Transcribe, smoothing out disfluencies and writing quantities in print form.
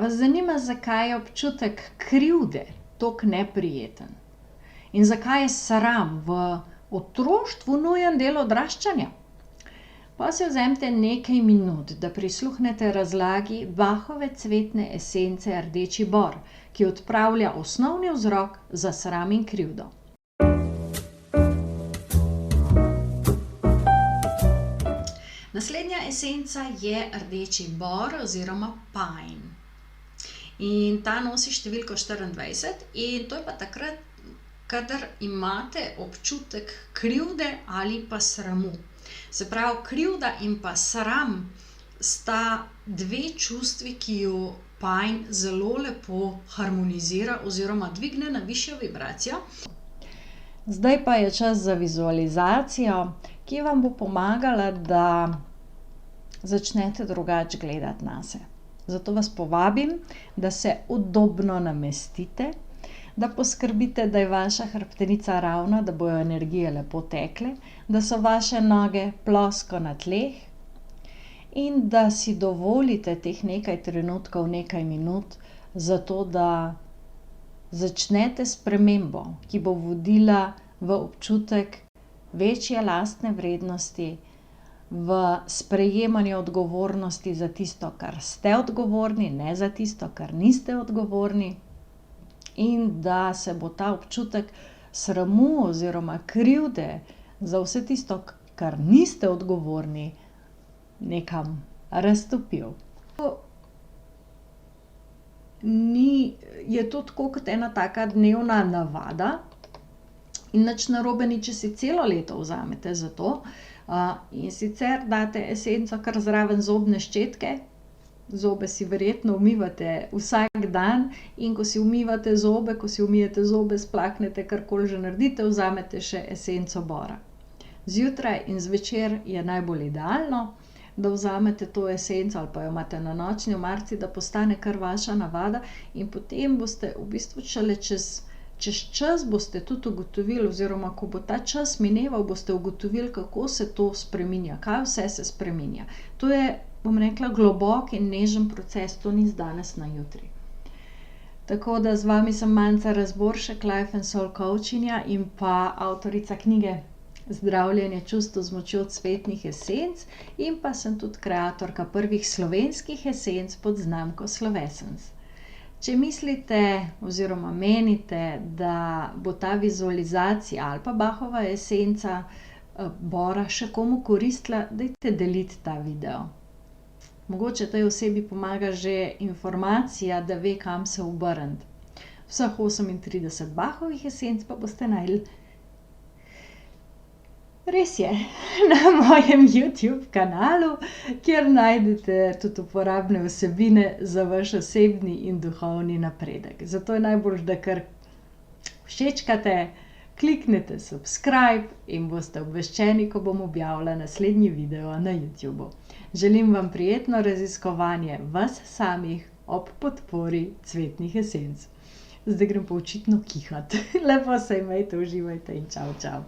vas zanima, zakaj je občutek krivde tako neprijeten? In zakaj je sram v otroštvu nujen del odraščanja? Pa si vzemite nekaj minut, da prisluhnete razlagi Bachove cvetne esence Rdeči bor, ki odpravlja osnovni vzrok za sram in krivdo. Naslednja esenca je Rdeči bor oziroma pine. In ta nosi številko 24 in to je pa takrat, kadar imate občutek krivde ali pa sramu. Se pravi, krivda in pa sram sta dve čustvi, ki ju pine zelo lepo harmonizira oziroma dvigne na višjo vibracijo. Zdaj pa je čas za vizualizacijo, ki vam bo pomagala, da začnete drugače gledati nase. Zato vas povabim, da se udobno namestite, da poskrbite, da je vaša hrbtenica ravna, da bojo energije lepo tekle, da so vaše noge plosko na tleh in da si dovolite teh nekaj trenutkov, nekaj minut, zato da začnete spremembo, ki bo vodila v občutek večje lastne vrednosti, v sprejemanje odgovornosti za tisto, kar ste odgovorni, ne za tisto, kar niste odgovorni, in da se bo ta občutek sramu oziroma krivde za vse tisto, kar niste odgovorni, nekam raztopil. Je to tako kot ena taka dnevna navada in nič narobe ni, če si celo leto vzamete za to. In sicer date esenco kar zraven zobne ščetke. Zobe si verjetno umivate vsak dan in ko si umivate zobe, ko si umijete zobe, splaknete, karkoli že naredite, vzamete še esenco bora. Zjutraj in zvečer je najbolj idealno, da vzamete to esenco ali pa jo imate na nočni omarici, da postane kar vaša navada in potem boste v bistvu šele čez čas boste tudi ugotovili, oziroma ko bo ta čas mineval, boste ugotovili, kako se to spreminja, kaj vse se spreminja. To je, bom rekla, globok in nežen proces, to ni z danes na jutri. Tako da z vami sem Manca Razboršek, Life and Soul Coachinja in pa avtorica knjige Zdravljenje čustev z močjo cvetnih esenc in pa sem tudi kreatorka prvih slovenskih esenc pod znamko Slovesens. Če mislite oziroma menite, da bo ta vizualizacija ali pa Bachova esenca bora še komu koristila, dajte deliti ta video. Mogoče tej osebi pomaga že informacija, da ve, kam se obrniti. Vseh 38 Bachovih esenc pa boste našli, res je, na mojem YouTube kanalu, kjer najdete tudi uporabne vsebine za vaš osebni in duhovni napredek. Zato je najboljše, da kar všečkate, kliknete subscribe in boste obveščeni, ko bom objavila naslednji video na YouTubu. Želim vam prijetno raziskovanje vas samih ob podpori cvetnih esenc. Zdaj grem pa očitno kihati. Lepo se imejte, uživajte in čau, čau.